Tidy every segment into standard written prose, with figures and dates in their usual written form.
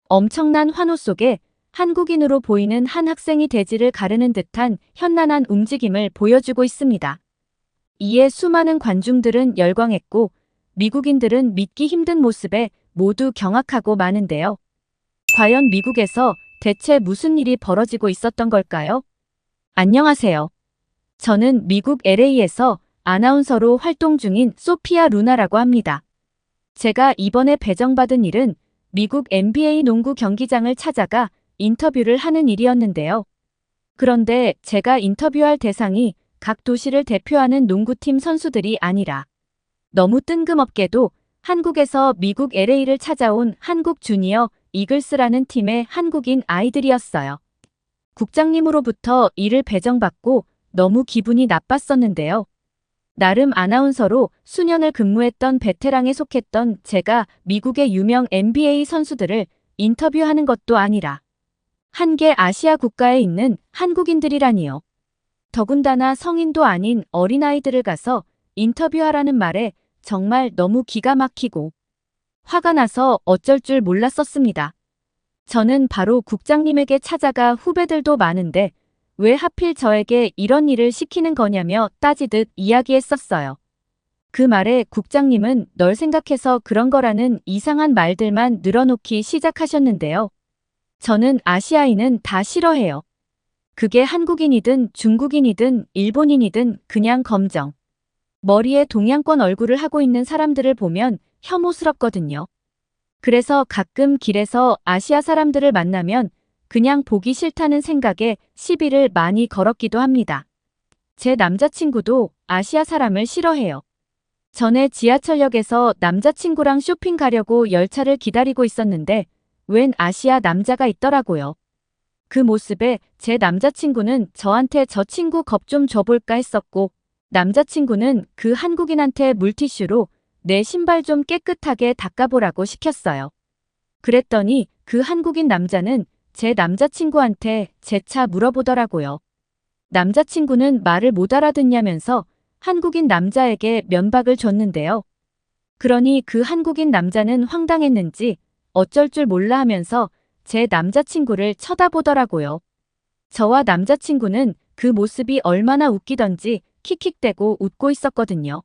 엄청난 환호 속에 한국인으로 보이는 한 학생이 대지를 가르는 듯한 현란한 움직임을 보여주고 있습니다. 이에 수많은 관중들은 열광했고 미국인들은 믿기 힘든 모습에 모두 경악하고 마는데요. 과연 미국에서 대체 무슨 일이 벌어지고 있었던 걸까요? 안녕하세요. 저는 미국 LA에서 아나운서로 활동 중인 소피아 루나라고 합니다. 제가 이번에 배정받은 일은 미국 NBA 농구 경기장을 찾아가 인터뷰를 하는 일이었는데요. 그런데 제가 인터뷰할 대상이 각 도시를 대표하는 농구팀 선수들이 아니라 너무 뜬금없게도 한국에서 미국 LA를 찾아온 한국 주니어 이글스라는 팀의 한국인 아이들이었어요. 국장님으로부터 일을 배정받고 너무 기분이 나빴었는데요. 나름 아나운서로 수년을 근무했던 베테랑에 속했던 제가 미국의 유명 NBA 선수들을 인터뷰하는 것도 아니라 한 개 아시아 국가에 있는 한국인들이라니요. 더군다나 성인도 아닌 어린아이들을 가서 인터뷰하라는 말에 정말 너무 기가 막히고 화가 나서 어쩔 줄 몰랐었습니다. 저는 바로 국장님에게 찾아가 후배들도 많은데 왜 하필 저에게 이런 일을 시키는 거냐며 따지듯 이야기했었어요. 그 말에 국장님은 널 생각해서 그런 거라는 이상한 말들만 늘어놓기 시작하셨는데요. 저는 아시아인은 다 싫어해요. 그게 한국인이든 중국인이든 일본인이든 그냥 검정. 머리에 동양권 얼굴을 하고 있는 사람들을 보면 혐오스럽거든요. 그래서 가끔 길에서 아시아 사람들을 만나면 그냥 보기 싫다는 생각에 시비를 많이 걸었기도 합니다. 제 남자친구도 아시아 사람을 싫어해요. 전에 지하철역에서 남자친구랑 쇼핑 가려고 열차를 기다리고 있었는데 웬 아시아 남자가 있더라고요. 그 모습에 제 남자친구는 저한테 저 친구 겁 좀 줘볼까 했었고 남자친구는 그 한국인한테 물티슈로 내 신발 좀 깨끗하게 닦아보라고 시켰어요. 그랬더니 그 한국인 남자는 제 남자친구한테 제 차 물어보더라고요. 남자친구는 말을 못 알아듣냐면서 한국인 남자에게 면박을 줬는데요. 그러니 그 한국인 남자는 황당했는지 어쩔 줄 몰라 하면서 제 남자친구를 쳐다보더라고요. 저와 남자친구는 그 모습이 얼마나 웃기던지 킥킥대고 웃고 있었거든요.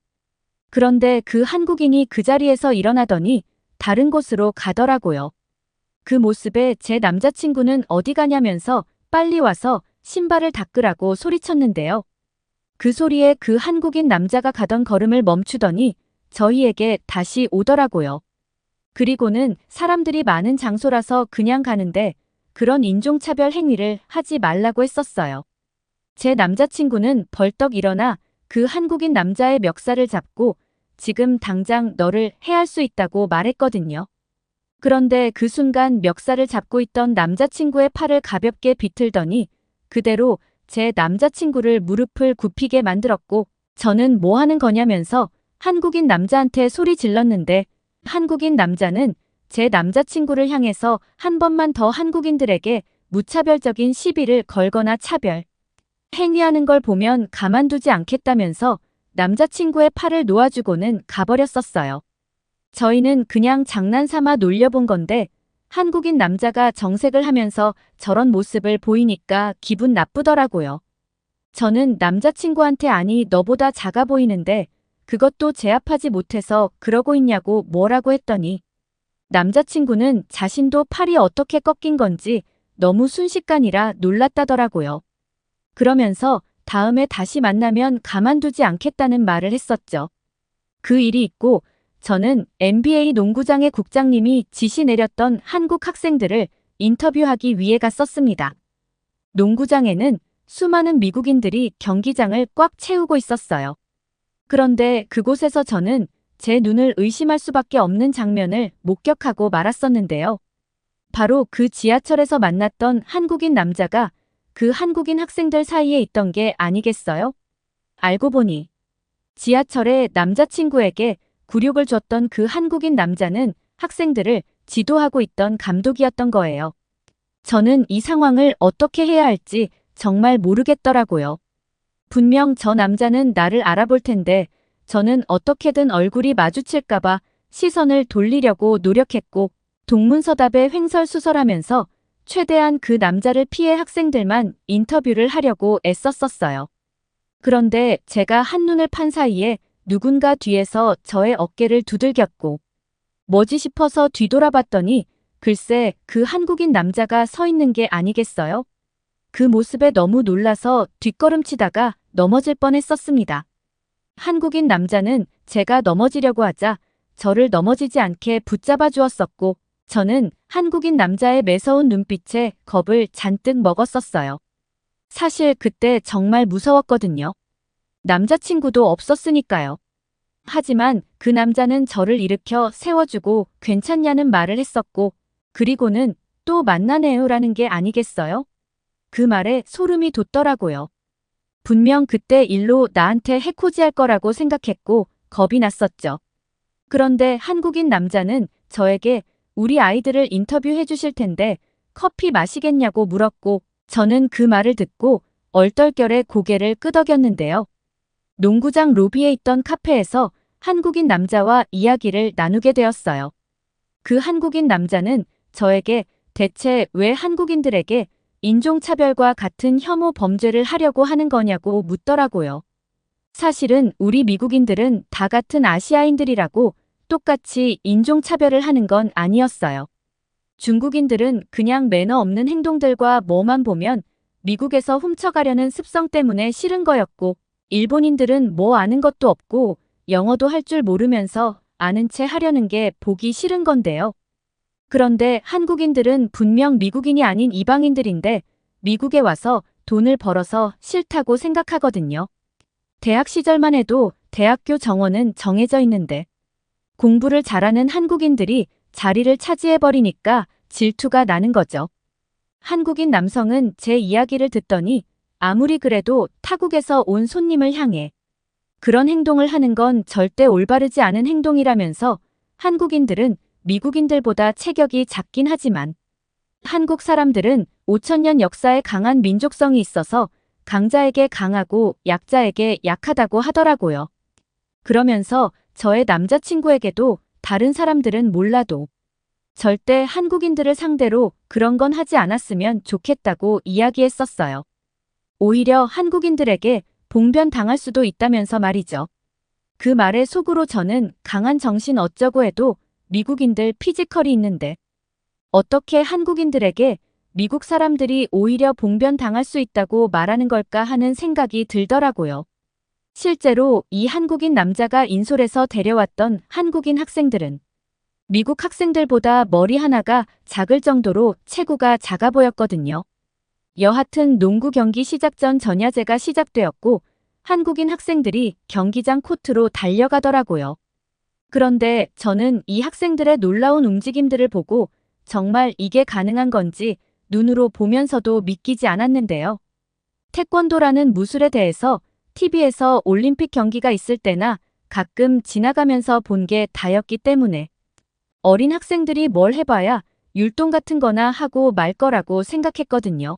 그런데 그 한국인이 그 자리에서 일어나더니 다른 곳으로 가더라고요. 그 모습에 제 남자친구는 어디 가냐면서 빨리 와서 신발을 닦으라고 소리쳤는데요. 그 소리에 그 한국인 남자가 가던 걸음을 멈추더니 저희에게 다시 오더라고요. 그리고는 사람들이 많은 장소라서 그냥 가는데 그런 인종차별 행위를 하지 말라고 했었어요. 제 남자친구는 벌떡 일어나 그 한국인 남자의 멱살을 잡고 지금 당장 너를 해할 수 있다고 말했거든요. 그런데 그 순간 멱살을 잡고 있던 남자친구의 팔을 가볍게 비틀더니 그대로 제 남자친구를 무릎을 굽히게 만들었고 저는 뭐 하는 거냐면서 한국인 남자한테 소리 질렀는데 한국인 남자는 제 남자친구를 향해서 한 번만 더 한국인들에게 무차별적인 시비를 걸거나 차별 행위하는 걸 보면 가만두지 않겠다면서 남자친구의 팔을 놓아주고는 가버렸었어요. 저희는 그냥 장난삼아 놀려본 건데 한국인 남자가 정색을 하면서 저런 모습을 보이니까 기분 나쁘더라고요. 저는 남자친구한테 아니 너보다 작아 보이는데 그것도 제압하지 못해서 그러고 있냐고 뭐라고 했더니 남자친구는 자신도 팔이 어떻게 꺾인 건지 너무 순식간이라 놀랐다더라고요. 그러면서 다음에 다시 만나면 가만두지 않겠다는 말을 했었죠. 그 일이 있고 저는 NBA 농구장의 국장님이 지시 내렸던 한국 학생들을 인터뷰하기 위해 갔었습니다. 농구장에는 수많은 미국인들이 경기장을 꽉 채우고 있었어요. 그런데 그곳에서 저는 제 눈을 의심할 수밖에 없는 장면을 목격하고 말았었는데요. 바로 그 지하철에서 만났던 한국인 남자가 그 한국인 학생들 사이에 있던 게 아니겠어요? 알고 보니 지하철에 남자친구에게 굴욕을 줬던 그 한국인 남자는 학생들을 지도하고 있던 감독이었던 거예요. 저는 이 상황을 어떻게 해야 할지 정말 모르겠더라고요. 분명 저 남자는 나를 알아볼 텐데 저는 어떻게든 얼굴이 마주칠까봐 시선을 돌리려고 노력했고 동문서답에 횡설수설하면서 최대한 그 남자를 피해 학생들만 인터뷰를 하려고 애썼었어요. 그런데 제가 한눈을 판 사이에 누군가 뒤에서 저의 어깨를 두들겼고 뭐지 싶어서 뒤돌아봤더니 글쎄 그 한국인 남자가 서 있는 게 아니겠어요? 그 모습에 너무 놀라서 뒷걸음치다가 넘어질 뻔했었습니다. 한국인 남자는 제가 넘어지려고 하자 저를 넘어지지 않게 붙잡아 주었었고 저는 한국인 남자의 매서운 눈빛에 겁을 잔뜩 먹었었어요. 사실 그때 정말 무서웠거든요. 남자친구도 없었으니까요. 하지만 그 남자는 저를 일으켜 세워주고 괜찮냐는 말을 했었고 그리고는 또 만나네요라는 게 아니겠어요? 그 말에 소름이 돋더라고요. 분명 그때 일로 나한테 해코지할 거라고 생각했고 겁이 났었죠. 그런데 한국인 남자는 저에게 우리 아이들을 인터뷰해 주실 텐데 커피 마시겠냐고 물었고 저는 그 말을 듣고 얼떨결에 고개를 끄덕였는데요. 농구장 로비에 있던 카페에서 한국인 남자와 이야기를 나누게 되었어요. 그 한국인 남자는 저에게 대체 왜 한국인들에게 인종차별과 같은 혐오 범죄를 하려고 하는 거냐고 묻더라고요. 사실은 우리 미국인들은 다 같은 아시아인들이라고 똑같이 인종차별을 하는 건 아니었어요. 중국인들은 그냥 매너 없는 행동들과 뭐만 보면 미국에서 훔쳐가려는 습성 때문에 싫은 거였고 일본인들은 뭐 아는 것도 없고 영어도 할 줄 모르면서 아는 채 하려는 게 보기 싫은 건데요. 그런데 한국인들은 분명 미국인이 아닌 이방인들인데 미국에 와서 돈을 벌어서 싫다고 생각하거든요. 대학 시절만 해도 대학교 정원은 정해져 있는데 공부를 잘하는 한국인들이 자리를 차지해버리니까 질투가 나는 거죠. 한국인 남성은 제 이야기를 듣더니 아무리 그래도 타국에서 온 손님을 향해 그런 행동을 하는 건 절대 올바르지 않은 행동이라면서 한국인들은 미국인들보다 체격이 작긴 하지만 한국 사람들은 5,000년 역사에 강한 민족성이 있어서 강자에게 강하고 약자에게 약하다고 하더라고요. 그러면서 저의 남자친구에게도 다른 사람들은 몰라도 절대 한국인들을 상대로 그런 건 하지 않았으면 좋겠다고 이야기했었어요. 오히려 한국인들에게 봉변당할 수도 있다면서 말이죠. 그 말에 속으로 저는 강한 정신 어쩌고 해도 미국인들 피지컬이 있는데 어떻게 한국인들에게 미국 사람들이 오히려 봉변당할 수 있다고 말하는 걸까 하는 생각이 들더라고요. 실제로 이 한국인 남자가 인솔에서 데려왔던 한국인 학생들은 미국 학생들보다 머리 하나가 작을 정도로 체구가 작아 보였거든요. 여하튼 농구 경기 시작 전 전야제가 시작되었고 한국인 학생들이 경기장 코트로 달려가더라고요. 그런데 저는 이 학생들의 놀라운 움직임들을 보고 정말 이게 가능한 건지 눈으로 보면서도 믿기지 않았는데요. 태권도라는 무술에 대해서 TV에서 올림픽 경기가 있을 때나 가끔 지나가면서 본 게 다였기 때문에 어린 학생들이 뭘 해봐야 율동 같은 거나 하고 말 거라고 생각했거든요.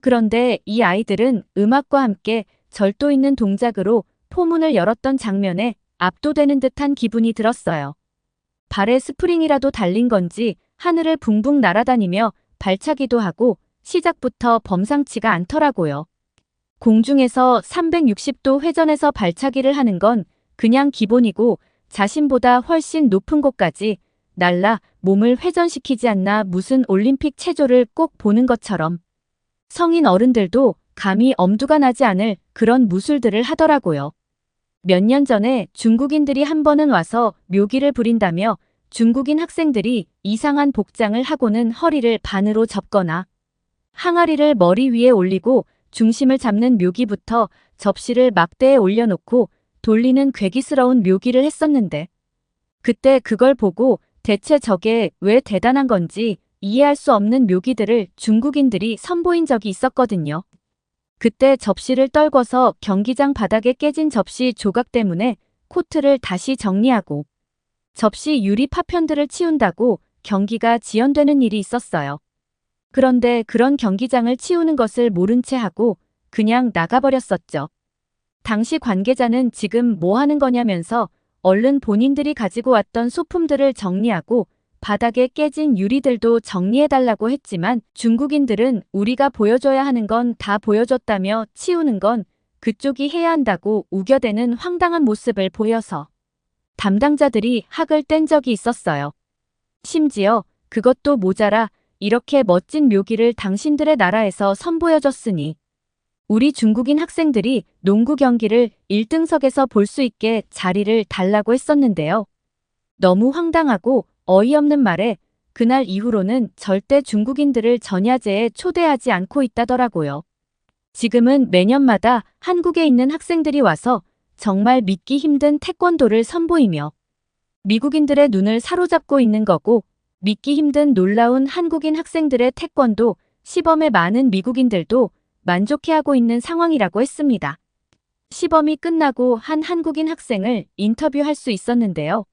그런데 이 아이들은 음악과 함께 절도 있는 동작으로 포문을 열었던 장면에 압도되는 듯한 기분이 들었어요. 발에 스프링이라도 달린 건지 하늘을 붕붕 날아다니며 발차기도 하고 시작부터 범상치가 않더라고요. 공중에서 360도 회전해서 발차기를 하는 건 그냥 기본이고 자신보다 훨씬 높은 곳까지 날라 몸을 회전시키지 않나 무슨 올림픽 체조를 꼭 보는 것처럼 성인 어른들도 감히 엄두가 나지 않을 그런 무술들을 하더라고요. 몇 년 전에 중국인들이 한 번은 와서 묘기를 부린다며 중국인 학생들이 이상한 복장을 하고는 허리를 반으로 접거나 항아리를 머리 위에 올리고 중심을 잡는 묘기부터 접시를 막대에 올려놓고 돌리는 괴기스러운 묘기를 했었는데 그때 그걸 보고 대체 저게 왜 대단한 건지 이해할 수 없는 묘기들을 중국인들이 선보인 적이 있었거든요. 그때 접시를 떨궈서 경기장 바닥에 깨진 접시 조각 때문에 코트를 다시 정리하고 접시 유리 파편들을 치운다고 경기가 지연되는 일이 있었어요. 그런데 그런 경기장을 치우는 것을 모른 채 하고 그냥 나가버렸었죠. 당시 관계자는 지금 뭐 하는 거냐면서 얼른 본인들이 가지고 왔던 소품들을 정리하고 바닥에 깨진 유리들도 정리해달라고 했지만 중국인들은 우리가 보여줘야 하는 건 다 보여줬다며 치우는 건 그쪽이 해야 한다고 우겨대는 황당한 모습을 보여서 담당자들이 학을 뗀 적이 있었어요. 심지어 그것도 모자라 이렇게 멋진 묘기를 당신들의 나라에서 선보여줬으니 우리 중국인 학생들이 농구 경기를 1등석에서 볼 수 있게 자리를 달라고 했었는데요. 너무 황당하고 어이없는 말에 그날 이후로는 절대 중국인들을 전야제에 초대하지 않고 있다더라고요. 지금은 매년마다 한국에 있는 학생들이 와서 정말 믿기 힘든 태권도를 선보이며 미국인들의 눈을 사로잡고 있는 거고 믿기 힘든 놀라운 한국인 학생들의 태권도 시범에 많은 미국인들도 만족해하고 있는 상황이라고 했습니다. 시범이 끝나고 한 한국인 학생을 인터뷰할 수 있었는데요.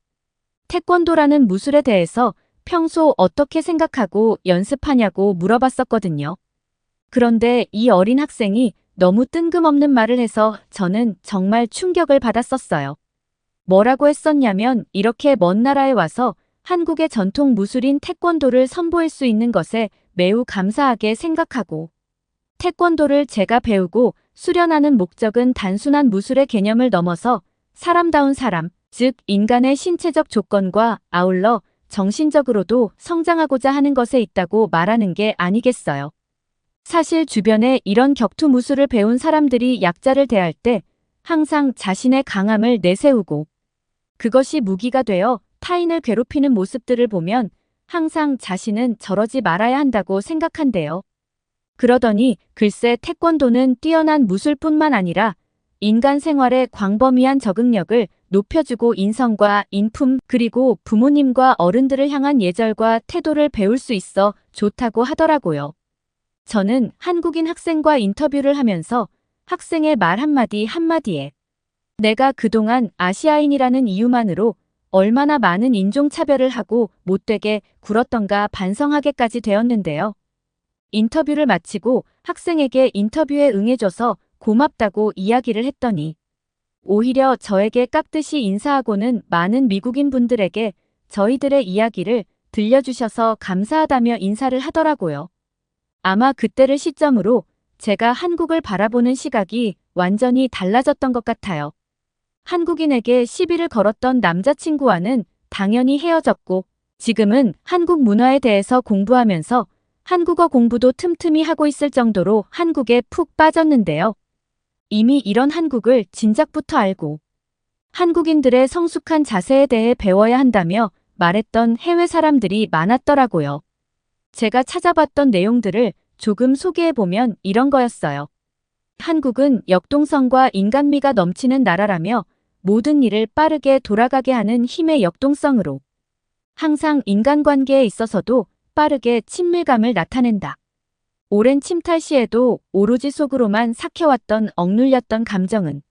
태권도라는 무술에 대해서 평소 어떻게 생각하고 연습하냐고 물어봤었거든요. 그런데 이 어린 학생이 너무 뜬금없는 말을 해서 저는 정말 충격을 받았었어요. 뭐라고 했었냐면 이렇게 먼 나라에 와서 한국의 전통 무술인 태권도를 선보일 수 있는 것에 매우 감사하게 생각하고 태권도를 제가 배우고 수련하는 목적은 단순한 무술의 개념을 넘어서 사람다운 사람, 즉 인간의 신체적 조건과 아울러 정신적으로도 성장하고자 하는 것에 있다고 말하는 게 아니겠어요. 사실 주변에 이런 격투 무술을 배운 사람들이 약자를 대할 때 항상 자신의 강함을 내세우고 그것이 무기가 되어 타인을 괴롭히는 모습들을 보면 항상 자신은 저러지 말아야 한다고 생각한대요. 그러더니 글쎄 태권도는 뛰어난 무술뿐만 아니라 인간 생활의 광범위한 적응력을 높여주고 인성과 인품 그리고 부모님과 어른들을 향한 예절과 태도를 배울 수 있어 좋다고 하더라고요. 저는 한국인 학생과 인터뷰를 하면서 학생의 말 한마디 한마디에 내가 그동안 아시아인이라는 이유만으로 얼마나 많은 인종차별을 하고 못되게 굴었던가 반성하게까지 되었는데요. 인터뷰를 마치고 학생에게 인터뷰에 응해줘서 고맙다고 이야기를 했더니 오히려 저에게 깍듯이 인사하고는 많은 미국인 분들에게 저희들의 이야기를 들려주셔서 감사하다며 인사를 하더라고요. 아마 그때를 시점으로 제가 한국을 바라보는 시각이 완전히 달라졌던 것 같아요. 한국인에게 시비를 걸었던 남자친구와는 당연히 헤어졌고 지금은 한국 문화에 대해서 공부하면서 한국어 공부도 틈틈이 하고 있을 정도로 한국에 푹 빠졌는데요. 이미 이런 한국을 진작부터 알고 한국인들의 성숙한 자세에 대해 배워야 한다며 말했던 해외 사람들이 많았더라고요. 제가 찾아봤던 내용들을 조금 소개해보면 이런 거였어요. 한국은 역동성과 인간미가 넘치는 나라라며 모든 일을 빠르게 돌아가게 하는 힘의 역동성으로 항상 인간관계에 있어서도 빠르게 친밀감을 나타낸다. 오랜 침탈 시에도 오로지 속으로만 삭혀왔던 억눌렸던 감정은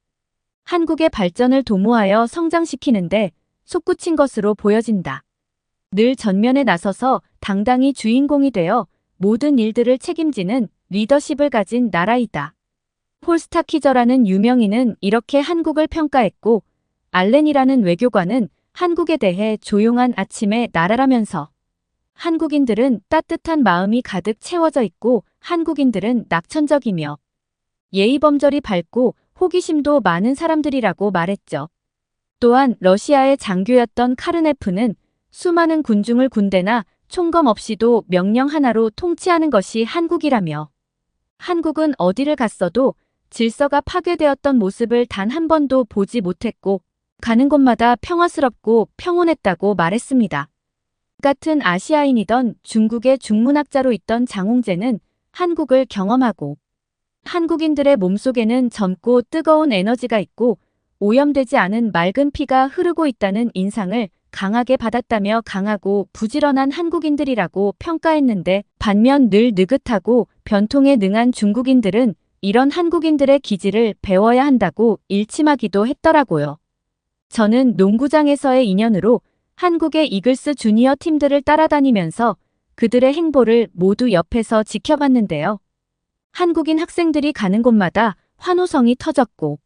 한국의 발전을 도모하여 성장시키는데 솟구친 것으로 보여진다. 늘 전면에 나서서 당당히 주인공이 되어 모든 일들을 책임지는 리더십을 가진 나라이다. 홀스타키저라는 유명인은 이렇게 한국을 평가했고 알렌이라는 외교관은 한국에 대해 조용한 아침의 나라라면서 한국인들은 따뜻한 마음이 가득 채워져 있고 한국인들은 낙천적이며 예의범절이 밝고 호기심도 많은 사람들이라고 말했죠. 또한 러시아의 장교였던 카르네프는 수많은 군중을 군대나 총검 없이도 명령 하나로 통치하는 것이 한국이라며 한국은 어디를 갔어도 질서가 파괴되었던 모습을 단 한 번도 보지 못했고 가는 곳마다 평화스럽고 평온했다고 말했습니다. 같은 아시아인이던 중국의 중문학자로 있던 장홍재는 한국을 경험하고 한국인들의 몸속에는 젊고 뜨거운 에너지가 있고 오염되지 않은 맑은 피가 흐르고 있다는 인상을 강하게 받았다며 강하고 부지런한 한국인들이라고 평가했는데 반면 늘 느긋하고 변통에 능한 중국인들은 이런 한국인들의 기질을 배워야 한다고 일침하기도 했더라고요. 저는 농구장에서의 인연으로 한국의 이글스 주니어 팀들을 따라다니면서 그들의 행보를 모두 옆에서 지켜봤는데요. 한국인 학생들이 가는 곳마다 환호성이 터졌고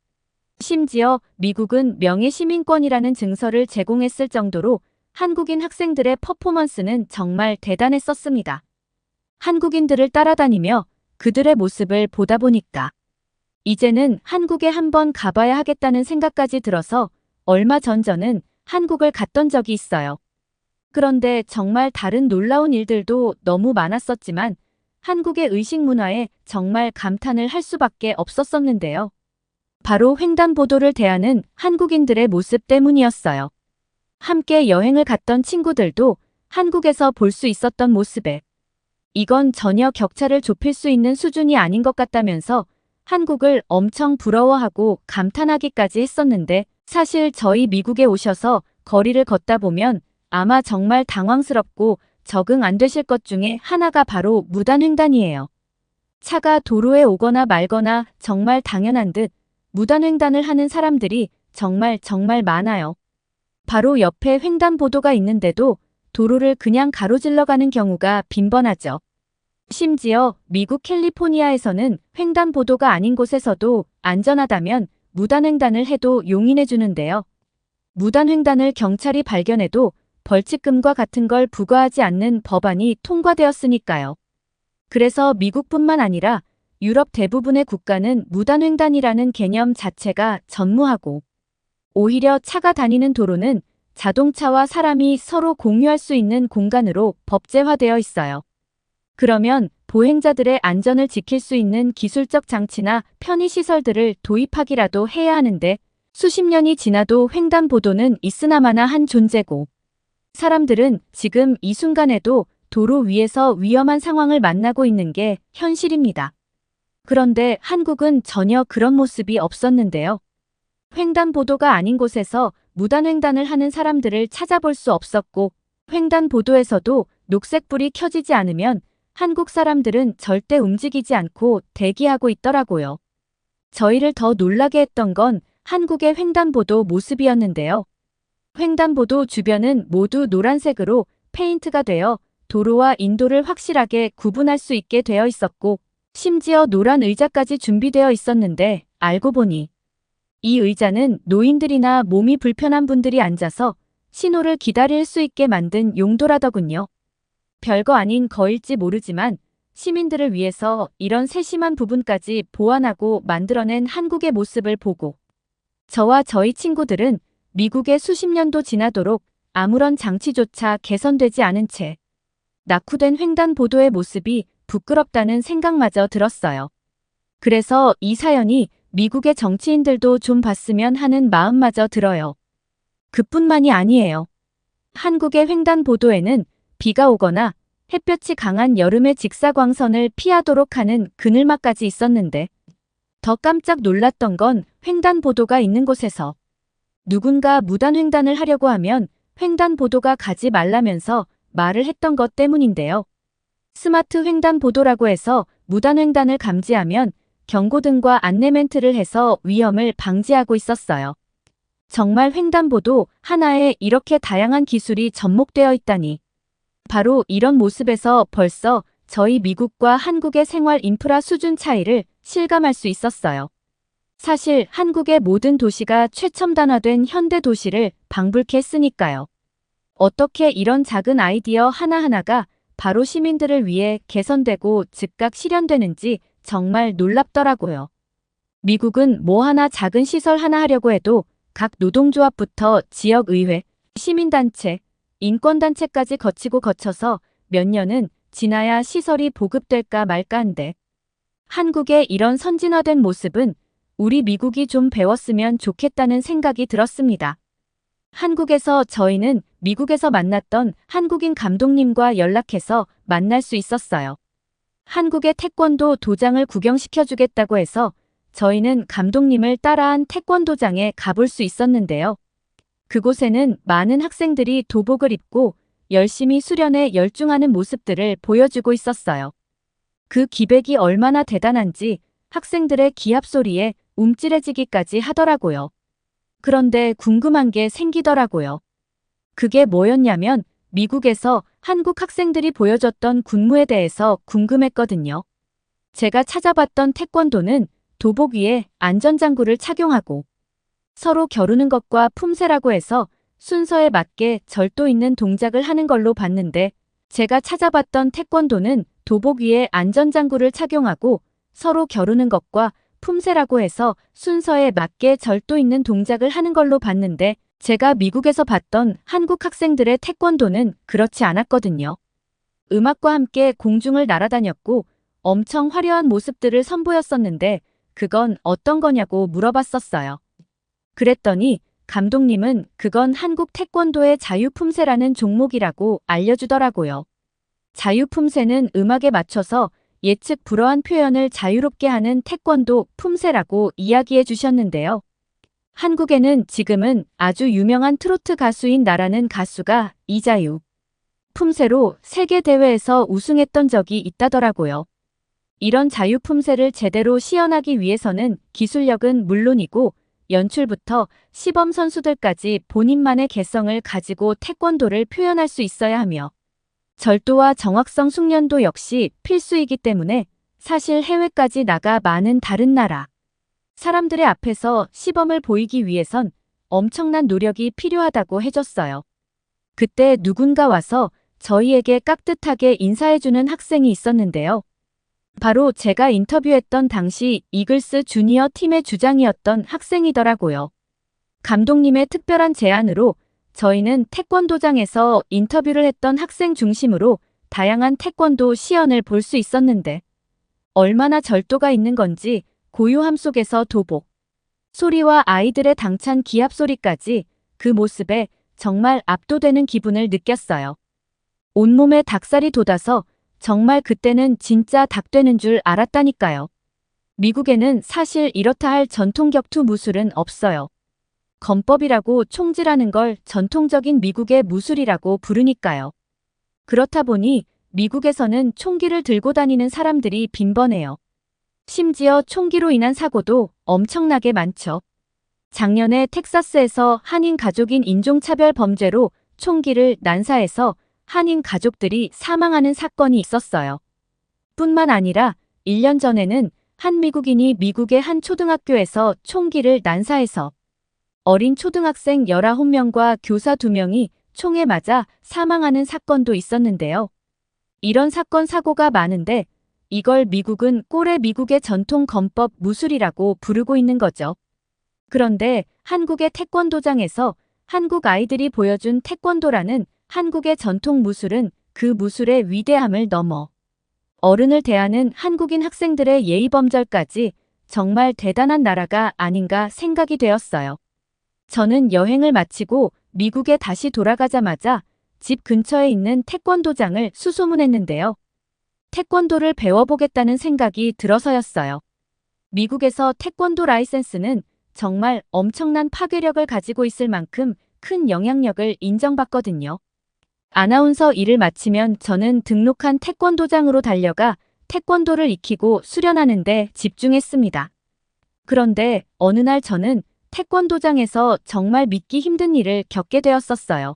심지어 미국은 명예시민권이라는 증서를 제공했을 정도로 한국인 학생들의 퍼포먼스는 정말 대단했었습니다. 한국인들을 따라다니며 그들의 모습을 보다 보니까 이제는 한국에 한번 가봐야 하겠다는 생각까지 들어서 얼마 전에는 한국을 갔던 적이 있어요. 그런데 정말 다른 놀라운 일들도 너무 많았었지만 한국의 의식 문화에 정말 감탄을 할 수밖에 없었었는데요. 바로 횡단보도를 대하는 한국인들의 모습 때문이었어요. 함께 여행을 갔던 친구들도 한국에서 볼 수 있었던 모습에 이건 전혀 격차를 좁힐 수 있는 수준이 아닌 것 같다면서 한국을 엄청 부러워하고 감탄하기까지 했었는데 사실 저희 미국에 오셔서 거리를 걷다 보면 아마 정말 당황스럽고 적응 안 되실 것 중에 하나가 바로 무단횡단이에요. 차가 도로에 오거나 말거나 정말 당연한 듯 무단횡단을 하는 사람들이 정말 많아요. 바로 옆에 횡단보도가 있는데도 도로를 그냥 가로질러 가는 경우가 빈번하죠. 심지어 미국 캘리포니아에서는 횡단보도가 아닌 곳에서도 안전하다면 무단횡단을 해도 용인해 주는데요. 무단횡단을 경찰이 발견해도 벌칙금과 같은 걸 부과하지 않는 법안이 통과되었으니까요. 그래서 미국뿐만 아니라 유럽 대부분의 국가는 무단횡단이라는 개념 자체가 전무하고 오히려 차가 다니는 도로는 자동차와 사람이 서로 공유할 수 있는 공간으로 법제화되어 있어요. 그러면 보행자들의 안전을 지킬 수 있는 기술적 장치나 편의시설들을 도입하기라도 해야 하는데 수십 년이 지나도 횡단보도는 있으나마나 한 존재고 사람들은 지금 이 순간에도 도로 위에서 위험한 상황을 만나고 있는 게 현실입니다. 그런데 한국은 전혀 그런 모습이 없었는데요. 횡단보도가 아닌 곳에서 무단횡단을 하는 사람들을 찾아볼 수 없었고 횡단보도에서도 녹색불이 켜지지 않으면 한국 사람들은 절대 움직이지 않고 대기하고 있더라고요. 저희를 더 놀라게 했던 건 한국의 횡단보도 모습이었는데요. 횡단보도 주변은 모두 노란색으로 페인트가 되어 도로와 인도를 확실하게 구분할 수 있게 되어 있었고 심지어 노란 의자까지 준비되어 있었는데 알고 보니 이 의자는 노인들이나 몸이 불편한 분들이 앉아서 신호를 기다릴 수 있게 만든 용도라더군요. 별거 아닌 거일지 모르지만 시민들을 위해서 이런 세심한 부분까지 보완하고 만들어낸 한국의 모습을 보고 저와 저희 친구들은 미국에 수십 년도 지나도록 아무런 장치조차 개선되지 않은 채 낙후된 횡단보도의 모습이 부끄럽다는 생각마저 들었어요. 그래서 이 사연이 미국의 정치인들도 좀 봤으면 하는 마음마저 들어요. 그뿐만이 아니에요. 한국의 횡단보도에는 비가 오거나 햇볕이 강한 여름의 직사광선을 피하도록 하는 그늘막까지 있었는데 더 깜짝 놀랐던 건 횡단보도가 있는 곳에서 누군가 무단횡단을 하려고 하면 횡단보도가 가지 말라면서 말을 했던 것 때문인데요. 스마트 횡단보도라고 해서 무단횡단을 감지하면 경고등과 안내 멘트를 해서 위험을 방지하고 있었어요. 정말 횡단보도 하나에 이렇게 다양한 기술이 접목되어 있다니. 바로 이런 모습에서 벌써 저희 미국과 한국의 생활 인프라 수준 차이를 실감할 수 있었어요. 사실 한국의 모든 도시가 최첨단화된 현대 도시를 방불케 했으니까요. 어떻게 이런 작은 아이디어 하나하나가 바로 시민들을 위해 개선되고 즉각 실현되는지 정말 놀랍더라고요. 미국은 뭐 하나 작은 시설 하나 하려고 해도 각 노동조합부터 지역의회, 시민단체, 인권단체까지 거쳐서 몇 년은 지나야 시설이 보급될까 말까 한데 한국의 이런 선진화된 모습은 우리 미국이 좀 배웠으면 좋겠다는 생각이 들었습니다. 한국에서 저희는 미국에서 만났던 한국인 감독님과 연락해서 만날 수 있었어요. 한국의 태권도 도장을 구경시켜주겠다고 해서 저희는 감독님을 따라한 태권도장에 가볼 수 있었는데요. 그곳에는 많은 학생들이 도복을 입고 열심히 수련에 열중하는 모습들을 보여주고 있었어요. 그 기백이 얼마나 대단한지 학생들의 기합 소리에 움찔해지기까지 하더라고요. 그런데 궁금한 게 생기더라고요. 그게 뭐였냐면 미국에서 한국 학생들이 보여줬던 군무에 대해서 궁금했거든요. 제가 찾아봤던 태권도는 도복 위에 안전장구를 착용하고 서로 겨루는 것과 품새라고 해서 순서에 맞게 절도 있는 동작을 하는 걸로 봤는데 제가 찾아봤던 태권도는 도복 위에 안전장구를 착용하고 서로 겨루는 것과 품새라고 해서 순서에 맞게 절도 있는 동작을 하는 걸로 봤는데 제가 미국에서 봤던 한국 학생들의 태권도는 그렇지 않았거든요. 음악과 함께 공중을 날아다녔고 엄청 화려한 모습들을 선보였었는데 그건 어떤 거냐고 물어봤었어요. 그랬더니 감독님은 그건 한국 태권도의 자유품새라는 종목이라고 알려주더라고요. 자유품새는 음악에 맞춰서 예측 불허한 표현을 자유롭게 하는 태권도 품새라고 이야기해 주셨는데요. 한국에는 지금은 아주 유명한 트로트 가수인 나라는 가수가 이자유 품새로 세계대회에서 우승했던 적이 있다더라고요. 이런 자유 품새를 제대로 시연하기 위해서는 기술력은 물론이고 연출부터 시범 선수들까지 본인만의 개성을 가지고 태권도를 표현할 수 있어야 하며 절도와 정확성 숙련도 역시 필수이기 때문에 사실 해외까지 나가 많은 다른 나라 사람들의 앞에서 시범을 보이기 위해선 엄청난 노력이 필요하다고 해줬어요. 그때 누군가 와서 저희에게 깍듯하게 인사해주는 학생이 있었는데요. 바로 제가 인터뷰했던 당시 이글스 주니어 팀의 주장이었던 학생이더라고요. 감독님의 특별한 제안으로 저희는 태권도장에서 인터뷰를 했던 학생 중심으로 다양한 태권도 시연을 볼 수 있었는데 얼마나 절도가 있는 건지 고요함 속에서 도복, 소리와 아이들의 당찬 기합 소리까지 그 모습에 정말 압도되는 기분을 느꼈어요. 온몸에 닭살이 돋아서 정말 그때는 진짜 닭 되는 줄 알았다니까요. 미국에는 사실 이렇다 할 전통 격투 무술은 없어요. 건법이라고 총질하는 걸 전통적인 미국의 무술이라고 부르니까요. 그렇다 보니 미국에서는 총기를 들고 다니는 사람들이 빈번해요. 심지어 총기로 인한 사고도 엄청나게 많죠. 작년에 텍사스에서 한인 가족인 인종차별 범죄로 총기를 난사해서 한인 가족들이 사망하는 사건이 있었어요. 뿐만 아니라 1년 전에는 한 미국인이 미국의 한 초등학교에서 총기를 난사해서 어린 초등학생 19명과 교사 2명이 총에 맞아 사망하는 사건도 있었는데요. 이런 사건 사고가 많은데 이걸 미국은 꼴의 미국의 전통 건법 무술이라고 부르고 있는 거죠. 그런데 한국의 태권도장에서 한국 아이들이 보여준 태권도라는 한국의 전통 무술은 그 무술의 위대함을 넘어 어른을 대하는 한국인 학생들의 예의범절까지 정말 대단한 나라가 아닌가 생각이 되었어요. 저는 여행을 마치고 미국에 다시 돌아가자마자 집 근처에 있는 태권도장을 수소문했는데요. 태권도를 배워보겠다는 생각이 들어서였어요. 미국에서 태권도 라이센스는 정말 엄청난 파괴력을 가지고 있을 만큼 큰 영향력을 인정받거든요. 아나운서 일을 마치면 저는 등록한 태권도장으로 달려가 태권도를 익히고 수련하는 데 집중했습니다. 그런데 어느 날 저는 태권도장에서 정말 믿기 힘든 일을 겪게 되었었어요.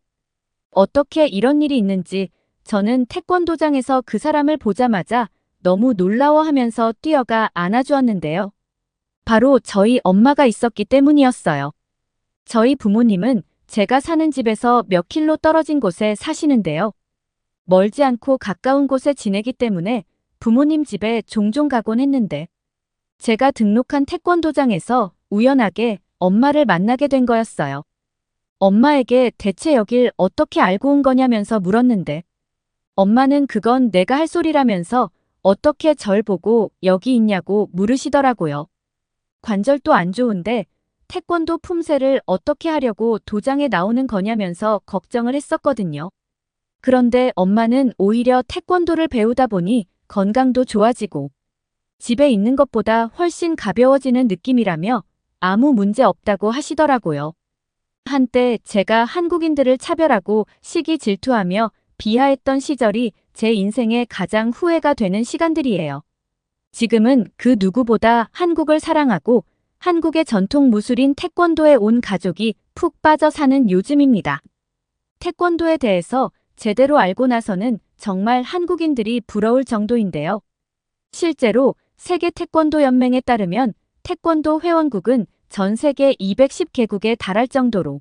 어떻게 이런 일이 있는지 저는 태권도장에서 그 사람을 보자마자 너무 놀라워하면서 뛰어가 안아주었는데요. 바로 저희 엄마가 있었기 때문이었어요. 저희 부모님은 제가 사는 집에서 몇 킬로 떨어진 곳에 사시는데요. 멀지 않고 가까운 곳에 지내기 때문에 부모님 집에 종종 가곤 했는데 제가 등록한 태권도장에서 우연하게 엄마를 만나게 된 거였어요. 엄마에게 대체 여길 어떻게 알고 온 거냐면서 물었는데 엄마는 그건 내가 할 소리라면서 어떻게 절 보고 여기 있냐고 물으시더라고요. 관절도 안 좋은데 태권도 품새를 어떻게 하려고 도장에 나오는 거냐면서 걱정을 했었거든요. 그런데 엄마는 오히려 태권도를 배우다 보니 건강도 좋아지고 집에 있는 것보다 훨씬 가벼워지는 느낌이라며 아무 문제 없다고 하시더라고요. 한때 제가 한국인들을 차별하고 시기 질투하며 비하했던 시절이 제 인생의 가장 후회가 되는 시간들이에요. 지금은 그 누구보다 한국을 사랑하고 한국의 전통 무술인 태권도에 온 가족이 푹 빠져 사는 요즘입니다. 태권도에 대해서 제대로 알고 나서는 정말 한국인들이 부러울 정도인데요. 실제로 세계 태권도 연맹에 따르면 태권도 회원국은 전 세계 210개국에 달할 정도로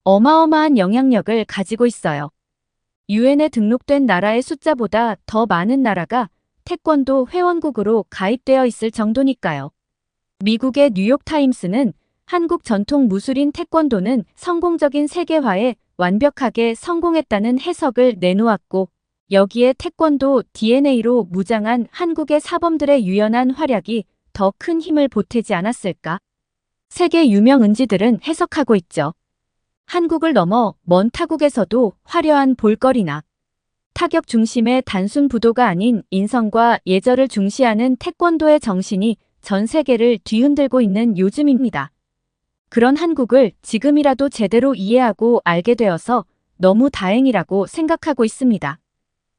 어마어마한 영향력을 가지고 있어요. 유엔에 등록된 나라의 숫자보다 더 많은 나라가 태권도 회원국으로 가입되어 있을 정도니까요. 미국의 뉴욕타임스는 한국 전통 무술인 태권도는 성공적인 세계화에 완벽하게 성공했다는 해석을 내놓았고, 여기에 태권도 DNA로 무장한 한국의 사범들의 유연한 활약이 더 큰 힘을 보태지 않았을까? 세계 유명 은지들은 해석하고 있죠. 한국을 넘어 먼 타국에서도 화려한 볼거리나 타격 중심의 단순 부도가 아닌 인성과 예절을 중시하는 태권도의 정신이 전 세계를 뒤흔들고 있는 요즘입니다. 그런 한국을 지금이라도 제대로 이해하고 알게 되어서 너무 다행이라고 생각하고 있습니다.